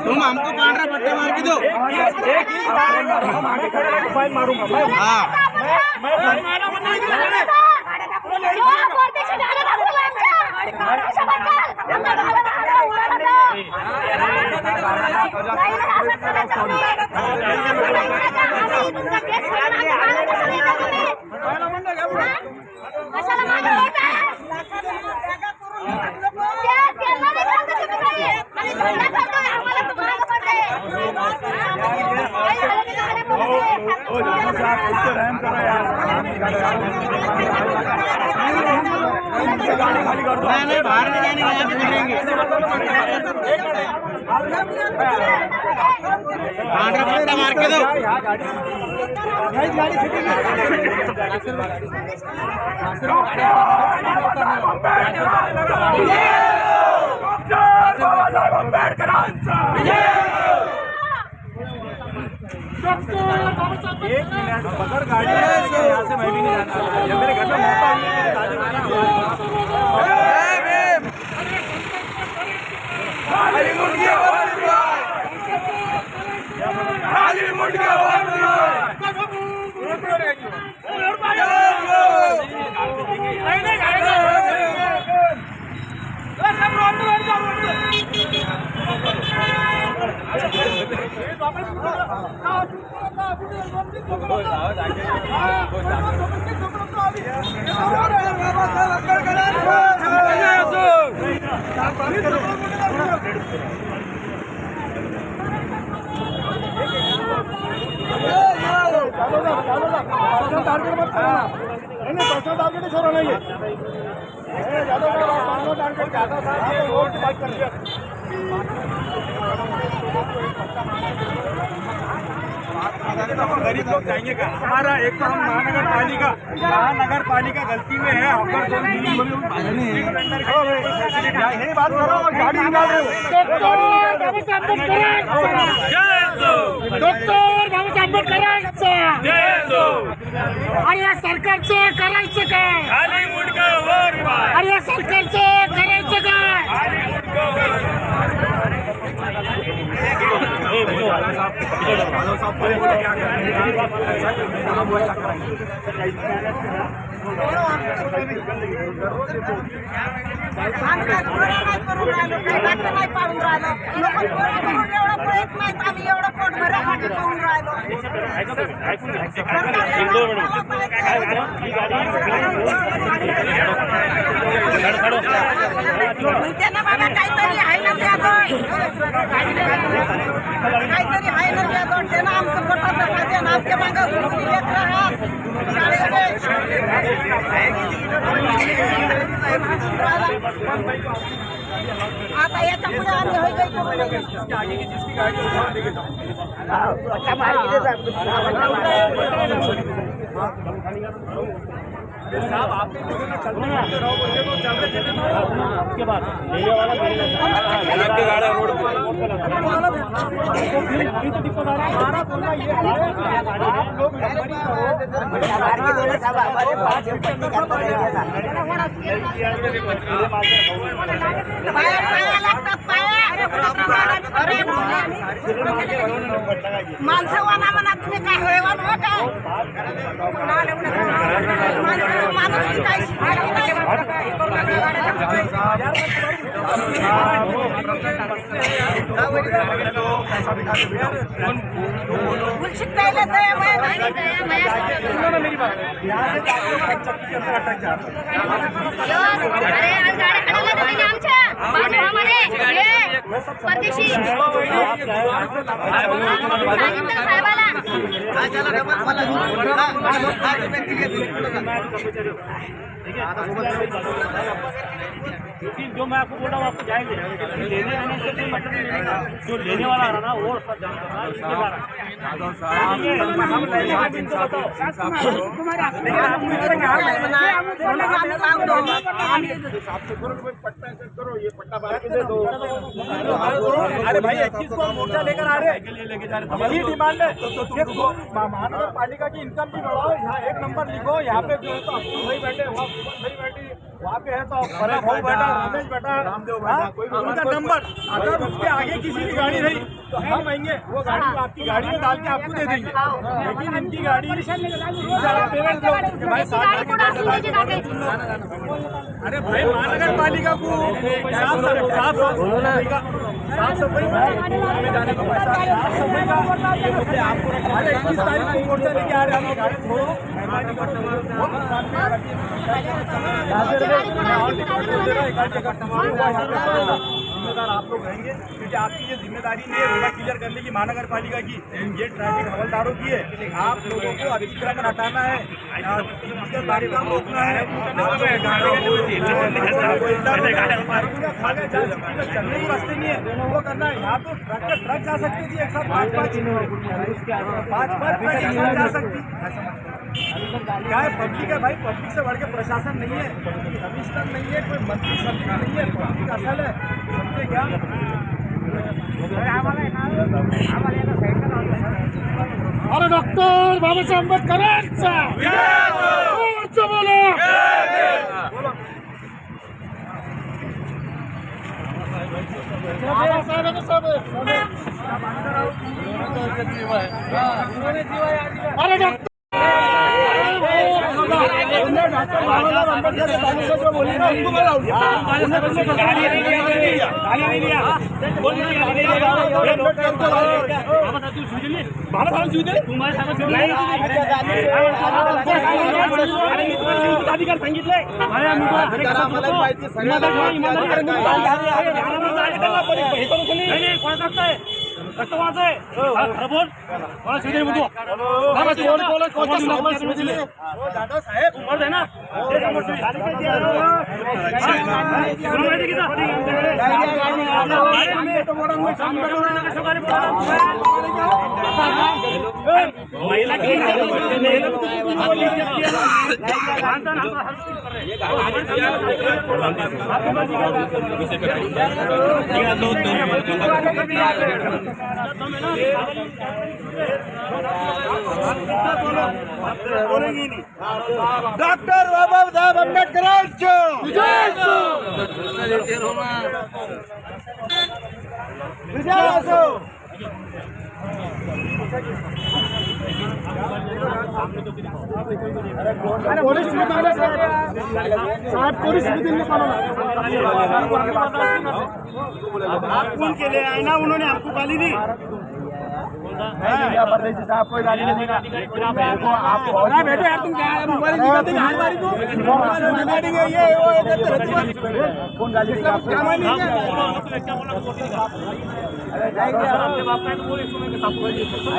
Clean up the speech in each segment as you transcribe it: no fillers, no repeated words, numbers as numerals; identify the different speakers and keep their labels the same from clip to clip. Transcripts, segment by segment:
Speaker 1: तुम हमको पांडरा पट्टे मार के दो। हाँ नहीं बाहर नहीं जाने का पांडरा पट्टा मार के दो।
Speaker 2: एक मिनट पकड़ गाड़ी यहाँ से मैं भी नहीं जाना। जब मेरे घर में मौका टारगेट छोड़ा नहीं है। गरीब लोग जाएंगे क्या? हमारा एक तो हम महानगर पालिका गलती में है। यही बात करो, गाड़ी निकाल रहे हो।
Speaker 3: डॉक्टर बाबासाहेब आंबेडकरांचा अरे या सरकारचं करायचं काय? अरे या सरकारचं करायचं काय?
Speaker 4: काहीतरी आहे ना त्यातून त्यांना आमचं पोटाचं खाते आणि आमच्या मागं लेकरं आहात आता याच्या पुढे आम्ही होई
Speaker 2: साहब आपके उसके बाद गाड़ा रोड
Speaker 4: माणसं वाना म्हणा तुम्ही काय होय काय माणूस काय शिकायची नाही बुलशिट द्यायला दया माया
Speaker 2: मेरी बात यहाँ से चक्की के अंदर अटक जाता
Speaker 5: अरे आज गाडी खडाला देते आमच्या बाजूमध्ये हे परदेशी सांगितलं साहेबाला काय झालं रे मला ठीक आहे
Speaker 2: लेकिन जो मैं आपको बोल रहा हूँ आपको जाएंगे लेने देने से कोई मतलब नहीं लेने का जो लेने वाला आ रहा ना वो सब जान करना है इसके बारे अरे भाई 21 को मोर्चा लेकर आ रहे हैं लेके जा रहे यही डिमांड है महानगर पालिका की इनकम भी बढ़ाओ यहाँ एक नंबर लिखो यहाँ पे जो है तो अब्दुल भाई बैठे वहाँ भाई बैठी वहाँ पे है तो भरत भाई बैठा रमेश बैठा उनका नंबर अगर उसके आगे किसी की गाड़ी रही तो हम आएंगे वो गाड़ी को आपकी गाड़ी में डाल के आपको दे देंगे लेकिन इनकी गाड़ी अरे भाई महानगर पालिका को साफ सफाई में जाने को पैसा साफ सफाई का ये मुद्दे आपको अरे 21 तारीख को मोर्चा लेके आ रहे हैं गाड़ी छोड़ो जिम्मेदार आप लोग रहेंगे क्योंकि आपकी ये जिम्मेदारी नहीं है रोड क्लियर करने की महानगर पालिका की ये ट्रैफिक हवलदारों की है आप लोगों को अतिक्रमण हटाना है कार्यक्रम रोकना है चलने को रास्ते नहीं है वो करना है यहाँ तो ट्रक जा सकते जी एक साथ पाँच ट्रक एक साथ जा सकती क्या है पब्लिक है भाई पब्लिक से बढ़ के प्रशासन नहीं है कमिश्नर नहीं है कोई मंत्री समिति नहीं है पब्लिक असल है समझे क्या
Speaker 3: अरे डॉक्टर बाबासाहेब आंबेडकरांचा बोलो अरे डॉक्टर
Speaker 2: अधिकार सांगितले दादा साहेब उमर है ना
Speaker 1: डॉक्टर बाबासाहेब आंबेडकरांचा विजय असो
Speaker 2: आप कौन के लिए आए ना उन्होंने आपको गाली दी
Speaker 1: परदेसी साहब कोई गाली नहीं देगा आप बैठो यार तुम क्या मोबाइल दिखाते हैं हमारी को मीटिंग है ये वो कौन गाली देगा आपको क्या मानी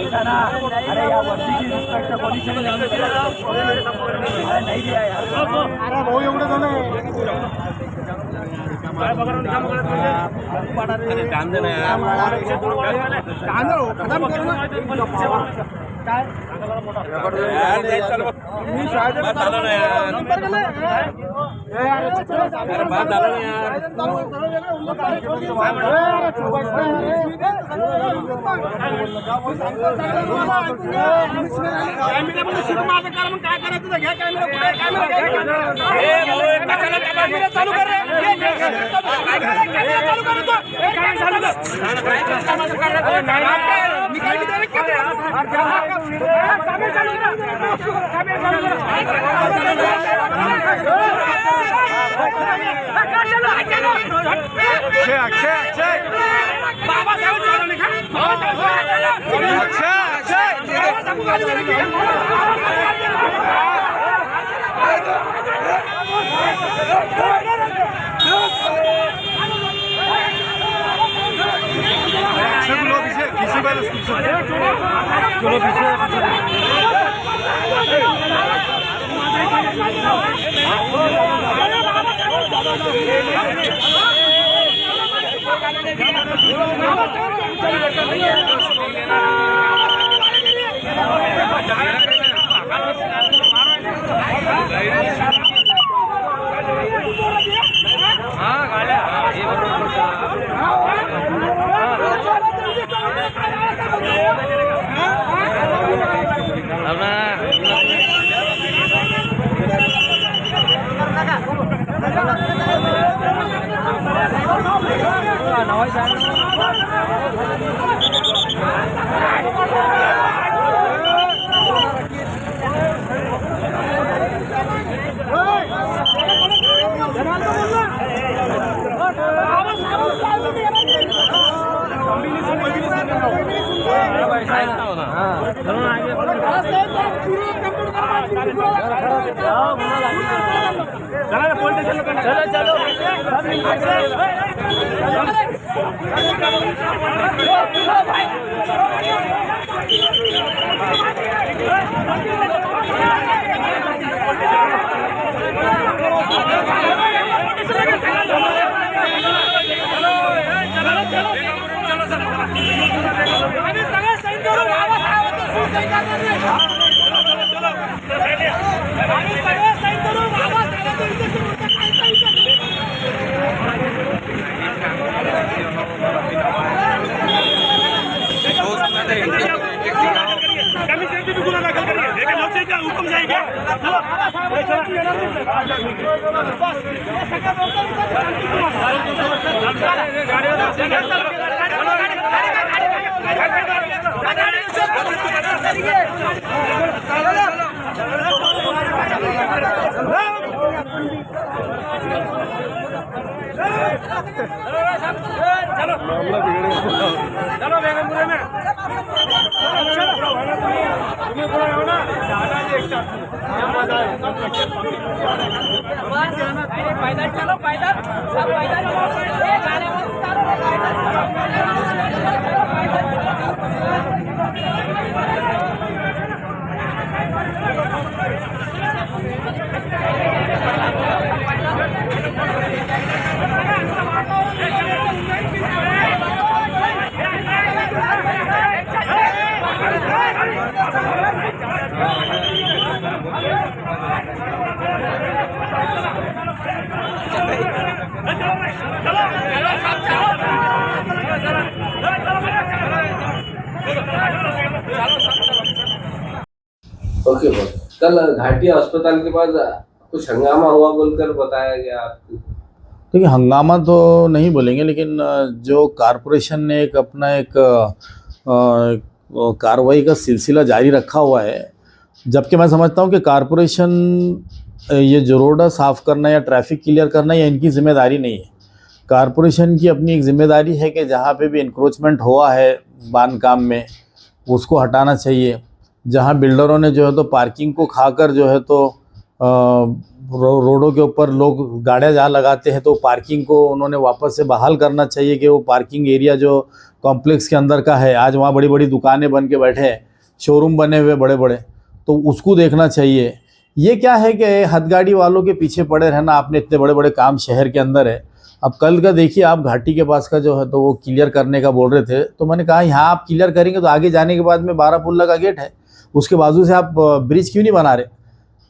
Speaker 1: ऐसा ना अरे यार वर्दी की रिस्पेक्ट कोणी नहीं दिया यार अरे भाऊ एवढं झालं
Speaker 3: चालू कर
Speaker 6: ओके बस कल घाटी अस्पताल के पास कुछ हंगामा हुआ बोलकर बताया गया आपको।
Speaker 7: देखिए हंगामा तो नहीं बोलेंगे, लेकिन जो कारपोरेशन ने एक अपना एक कार्रवाई का सिलसिला जारी रखा हुआ है, जबकि मैं समझता हूँ कि कारपोरेशन ये जो रोड साफ़ करना या ट्रैफिक क्लियर करना या इनकी जिम्मेदारी नहीं है। कारपोरेशन की अपनी एक जिम्मेदारी है कि जहाँ पे भी इंक्रोचमेंट हुआ है बांधकाम में उसको हटाना चाहिए। जहाँ बिल्डरों ने जो है तो पार्किंग को खाकर जो है तो रोडों के ऊपर लोग गाड़ियाँ जहाँ लगाते हैं तो पार्किंग को उन्होंने वापस से बहाल करना चाहिए कि वो पार्किंग एरिया जो कॉम्प्लेक्स के अंदर का है, आज वहाँ बड़ी बड़ी दुकानें बन के बैठे हैं, शोरूम बने हुए बड़े बड़े, तो उसको देखना चाहिए। ये क्या है कि हथगाड़ी वालों के पीछे पड़े रहना, आपने इतने बड़े बड़े काम शहर के अंदर है। अब कल का देखिए आप घाटी के पास का जो है तो वो क्लियर करने का बोल रहे थे, तो मैंने कहा यहाँ आप क्लियर करेंगे तो आगे जाने के बाद में 12 पुल्ला का गेट है, उसके बाजू से आप ब्रिज क्यों नहीं बना रहे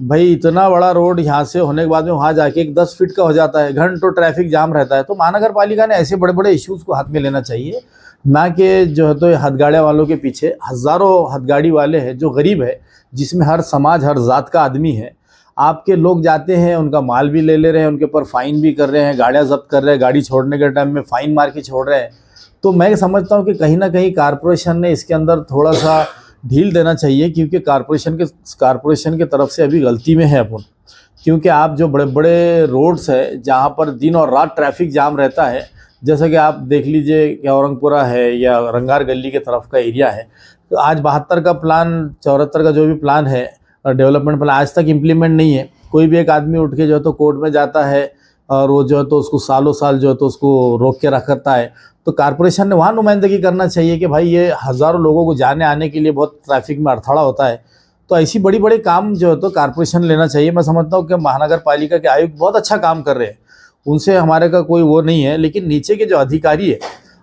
Speaker 7: भाई? इतना बड़ा रोड यहाँ से होने के बाद में वहाँ जाके एक 10 फीट का हो जाता है, घंटों ट्रैफिक जाम रहता है। तो महानगर पालिका ने ऐसे बड़े बड़े इश्यूज़ को हाथ में लेना चाहिए, ना कि जो है तो हथगाड़िया वालों के पीछे। हज़ारों हथगाड़ी वाले हैं जो गरीब है, जिसमें हर समाज हर जात का आदमी है। आपके लोग जाते हैं, उनका माल भी ले ले रहे हैं, उनके ऊपर फ़ाइन भी कर रहे हैं, गाड़ियाँ जब्त कर रहे हैं, गाड़ी छोड़ने के टाइम में फ़ाइन मार के छोड़ रहे हैं। तो मैं समझता हूँ कि कहीं ना कहीं कारपोरेशन ने इसके अंदर थोड़ा सा ढील देना चाहिए, क्योंकि कारपोरेशन के तरफ से अभी गलती में है अपन। क्योंकि आप जो बड़े बड़े रोड्स है जहाँ पर दिन और रात ट्रैफिक जाम रहता है, जैसा कि आप देख लीजिए कि औरंगपुरा है या रंगार गली के तरफ का एरिया है, तो आज 72 का प्लान 74 का जो भी प्लान है डेवलपमेंट प्लान आज तक इम्प्लीमेंट नहीं है। कोई भी एक आदमी उठ के जो है तो कोर्ट में जाता है और वो जो है तो उसको सालों साल जो है तो उसको रोक के रखता है। तो कारपोरेशन ने वहाँ नुमाइंदगी करना चाहिए कि भाई ये हज़ारों लोगों को जाने आने के लिए बहुत ट्रैफिक में अड़थड़ा होता है। तो ऐसी बड़ी बड़ी काम जो है तो कारपोरेशन लेना चाहिए। मैं समझता हूँ कि महानगर पालिका के आयुक्त बहुत अच्छा काम कर रहे हैं, उनसे हमारे का कोई वो नहीं है, लेकिन नीचे के जो अधिकारी है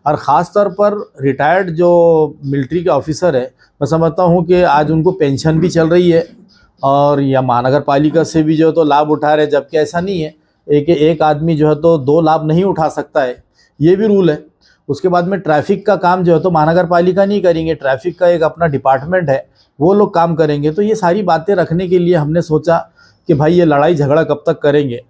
Speaker 7: और ख़ास तौर पर रिटायर्ड जो मिलिट्री के ऑफिसर है, मैं समझता हूँ कि आज उनको पेंशन भी चल रही है और या महानगर पालिका से भी जो है तो लाभ उठा रहे, जबकि ऐसा नहीं है। एक आदमी जो है तो 2 लाभ नहीं उठा सकता है, ये भी रूल है। उसके बाद में ट्रैफिक का काम जो है तो महानगर पालिका नहीं करेंगे, ट्रैफिक का एक अपना डिपार्टमेंट है, वो लोग काम करेंगे। तो ये सारी बातें रखने के लिए हमने सोचा कि भाई ये लड़ाई झगड़ा कब तक करेंगे,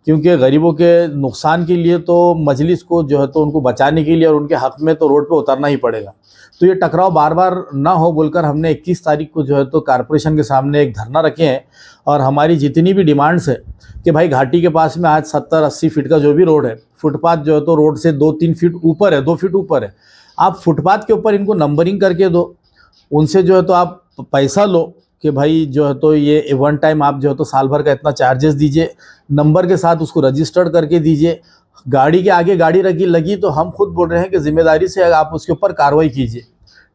Speaker 7: क्योंकि गरीबों के नुकसान के लिए तो मजलिस को जो है तो उनको बचाने के लिए और उनके हक़ में तो रोड पे उतरना ही पड़ेगा। तो ये टकराव बार बार ना हो बोलकर हमने 21 तारीख को जो है तो कॉरपोरेशन के सामने एक धरना रखे हैं और हमारी जितनी भी डिमांड्स है कि भाई घाटी के पास में आज 70-80 फीट का जो भी रोड है, फुटपाथ जो है तो रोड से 2-3 फीट ऊपर है, 2 फीट ऊपर है, आप फुटपाथ के ऊपर इनको नंबरिंग करके दो, उनसे जो है तो आप पैसा लो कि भाई जो है तो ये वन टाइम आप जो है तो साल भर का इतना चार्जेस दीजिए, नंबर के साथ उसको रजिस्टर्ड करके दीजिए। गाड़ी के आगे गाड़ी लगी तो हम खुद बोल रहे हैं कि ज़िम्मेदारी से आप उसके ऊपर कार्रवाई कीजिए,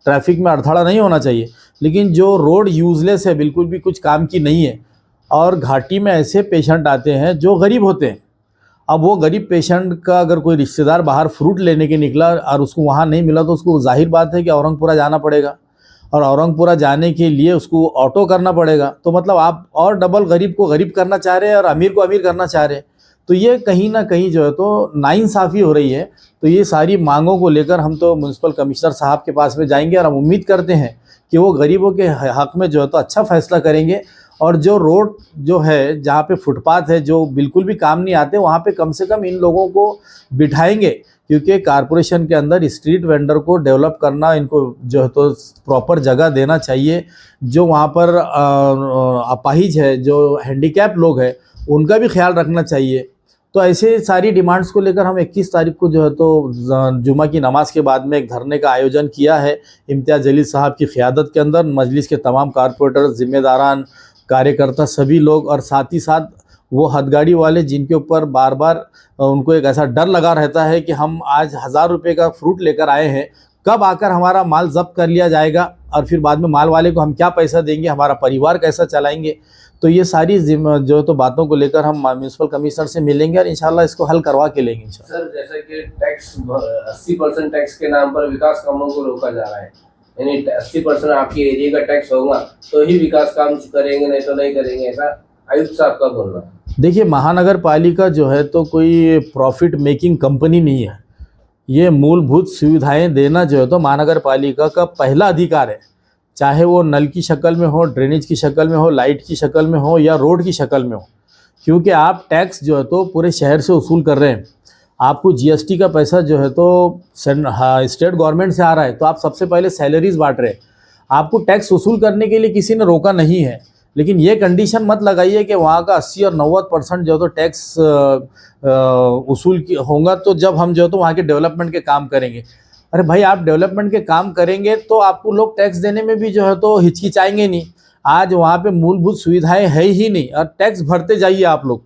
Speaker 7: ट्रैफिक में अड़थड़ा नहीं होना चाहिए। लेकिन जो रोड यूजलेस है, बिल्कुल भी कुछ काम की नहीं है, और घाटी में ऐसे पेशेंट आते हैं जो गरीब होते हैं। अब वो गरीब पेशेंट का अगर कोई रिश्तेदार बाहर फ्रूट लेने के निकला और उसको वहाँ नहीं मिला तो उसको जाहिर बात है कि औरंगपुरा जाना पड़ेगा, और औरंगपुरा जाने के लिए उसको ऑटो करना पड़ेगा। तो मतलब आप और डबल गरीब को गरीब करना चाह रहे हैं और अमीर को अमीर करना चाह रहे हैं। तो ये कहीं ना कहीं जो है तो नाइंसाफ़ी हो रही है। तो ये सारी मांगों को लेकर हम तो म्यूनसिपल कमिश्नर साहब के पास में जाएंगे और हम उम्मीद करते हैं कि वो गरीबों के हक़ में जो है तो अच्छा फ़ैसला करेंगे। और जो रोड जो है, जहाँ पे फुटपाथ है, जो बिल्कुल भी काम नहीं आते, वहाँ पे कम से कम इन लोगों को बिठाएंगे, क्योंकि कॉरपोरेशन के अंदर स्ट्रीट वेंडर को डेवलप करना, इनको जो है तो प्रॉपर जगह देना चाहिए। जो वहाँ पर अपाहिज है, जो हैंडीकैप लोग हैं, उनका भी ख्याल रखना चाहिए। तो ऐसे सारी डिमांड्स को लेकर हम 21 तारीख को जो है तो जुमा की नमाज के बाद में एक धरने का आयोजन किया है इम्तियाज़ जलील साहब की क़ियादत के अंदर। मजलिस के तमाम कारपोरेटर, ज़िम्मेदारान, कार्यकर्ता, सभी लोग, और साथ ही साथ वो हथगाड़ी वाले जिनके ऊपर बार बार उनको एक ऐसा डर लगा रहता है कि हम आज 1000 रुपये का फ्रूट लेकर आए हैं, कब आकर हमारा माल जब्त कर लिया जाएगा और फिर बाद में माल वाले को हम क्या पैसा देंगे, हमारा परिवार कैसा चलाएंगे। तो ये सारी जो तो बातों को लेकर हम म्यूनसिपल कमिश्नर से मिलेंगे और इंशाल्लाह इसको हल करवा के लेंगे इंशाल्लाह।
Speaker 6: सर, जैसे कि टैक्स 80% टैक्स के नाम पर विकास कामों को रोका जा रहा है, यानी 80% आपके एरिया का टैक्स होगा तो ही विकास काम करेंगे, नहीं तो नहीं करेंगे, ऐसा आयुक्त साहब का बोलना है।
Speaker 7: देखिए, महानगर पालिका जो है तो कोई प्रॉफिट मेकिंग कंपनी नहीं है। ये मूलभूत सुविधाएं देना जो है तो महानगर पालिका का पहला अधिकार है, चाहे वो नल की शक्ल में हो, ड्रेनेज की शक्ल में हो, लाइट की शक्ल में हो या रोड की शक्ल में हो। क्योंकि आप टैक्स जो है तो पूरे शहर से वसूल कर रहे हैं, आपको जीएसटी का पैसा जो है तो स्टेट गवर्नमेंट से आ रहा है, तो आप सबसे पहले सैलरीज बांट रहे हैं। आपको टैक्स वसूल करने के लिए किसी ने रोका नहीं है, लेकिन ये कंडीशन मत लगाइए कि वहाँ का 80 और 90% जो है तो टैक्स वसूल होगा तो जब हम जो है तो वहाँ के डेवलपमेंट के काम करेंगे। अरे भाई, आप डेवलपमेंट के काम करेंगे तो आपको लोग टैक्स देने में भी जो है तो हिचकिचाएंगे नहीं। आज वहाँ पे मूलभूत सुविधाएं है ही नहीं और टैक्स भरते जाइए आप लोग,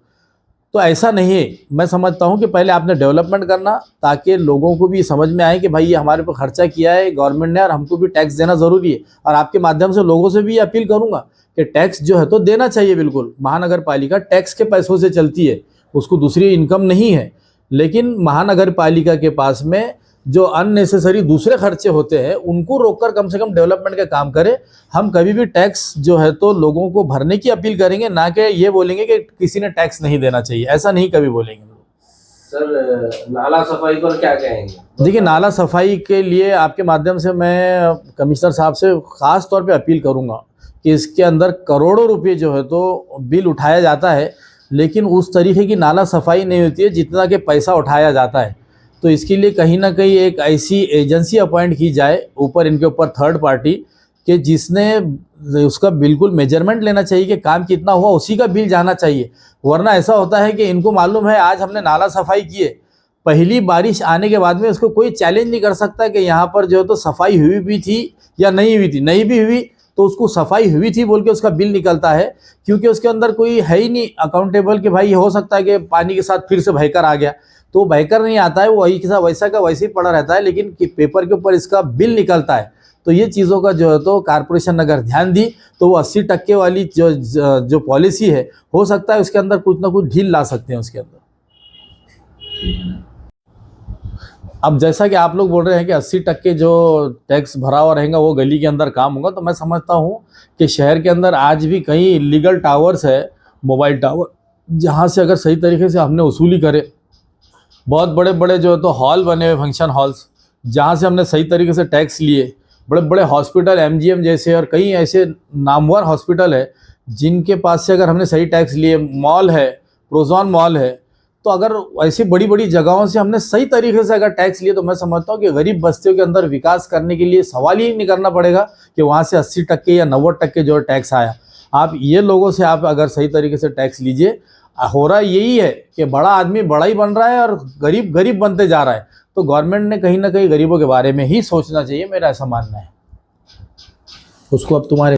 Speaker 7: तो ऐसा नहीं है। मैं समझता हूँ कि पहले आपने डेवलपमेंट करना, ताकि लोगों को भी समझ में आए कि भाई ये हमारे पर खर्चा किया है गवर्नमेंट ने और हमको भी टैक्स देना ज़रूरी है। और आपके माध्यम से लोगों से भी अपील करूँगा कि टैक्स जो है तो देना चाहिए। बिल्कुल, महानगर पालिका टैक्स के पैसों से चलती है, उसको दूसरी इनकम नहीं है। लेकिन महानगर पालिका के पास में जो अननेसेसरी दूसरे खर्चे होते हैं उनको रोककर कम से कम डेवलपमेंट का काम करें। हम कभी भी टैक्स जो है तो लोगों को भरने की अपील करेंगे, ना कि ये बोलेंगे कि किसी ने टैक्स नहीं देना चाहिए, ऐसा नहीं कभी बोलेंगे।
Speaker 6: सर, नाला सफाई पर क्या कहेंगे?
Speaker 7: देखिए, नाला सफाई के लिए आपके माध्यम से मैं कमिश्नर साहब से ख़ास तौर पे अपील करूँगा कि इसके अंदर करोड़ों रुपये जो है तो बिल उठाया जाता है, लेकिन उस तरीके की नाला सफाई नहीं होती है जितना कि पैसा उठाया जाता है। तो इसके लिए कहीं ना कहीं एक ऐसी एजेंसी अपॉइंट की जाए ऊपर, इनके ऊपर थर्ड पार्टी, कि जिसने उसका बिल्कुल मेजरमेंट लेना चाहिए कि काम कितना हुआ, उसी का बिल जाना चाहिए। वरना ऐसा होता है कि इनको मालूम है आज हमने नाला सफाई की है, पहली बारिश आने के बाद में उसको कोई चैलेंज नहीं कर सकता कि यहाँ पर जो है तो सफाई हुई भी थी या नहीं हुई थी। नहीं भी हुई तो उसको सफाई हुई थी बोल के उसका बिल निकलता है, क्योंकि उसके अंदर कोई है ही नहीं अकाउंटेबल कि भाई हो सकता है कि पानी के साथ फिर से बहकर आ गया, तो बहकर नहीं आता है, वो वही के साथ वैसा का वैसे ही पड़ा रहता है, लेकिन पेपर के ऊपर इसका बिल निकलता है। तो ये चीज़ों का जो है तो कारपोरेशन अगर ध्यान दी तो वो 80% वाली जो पॉलिसी है, हो सकता है उसके अंदर कुछ ना कुछ ढील ला सकते हैं उसके अंदर। अब जैसा कि आप लोग बोल रहे हैं कि 80% जो टैक्स भरा हुआ रहेगा वो गली के अंदर काम होगा, तो मैं समझता हूँ कि शहर के अंदर आज भी कई इलीगल टावर्स है, मोबाइल टावर, जहाँ से अगर सही तरीके से हमने वसूली करे, बहुत बड़े बड़े जो तो हॉल बने हुए फंक्शन हॉल्स, जहाँ से हमने सही तरीके से टैक्स लिए, बड़े बड़े हॉस्पिटल MGM जैसे और कई ऐसे नामवर हॉस्पिटल है जिनके पास से अगर हमने सही टैक्स लिए, मॉल है, प्रोजॉन मॉल है, तो अगर ऐसी बड़ी बड़ी जगहों से हमने सही तरीके से अगर टैक्स लिए तो मैं समझता हूँ कि गरीब बस्तियों के अंदर विकास करने के लिए सवाल ही नहीं करना पड़ेगा कि वहाँ से 80% या 90% जो टैक्स आया। आप ये लोगों से आप अगर सही तरीके से टैक्स लीजिए, हो रहा यही है कि बड़ा आदमी बड़ा ही बन रहा है और गरीब गरीब बनते जा रहा है, तो गवर्नमेंट ने कहीं ना कहीं गरीबों के बारे में ही सोचना चाहिए, मेरा ऐसा मानना है। उसको अब तुम्हारे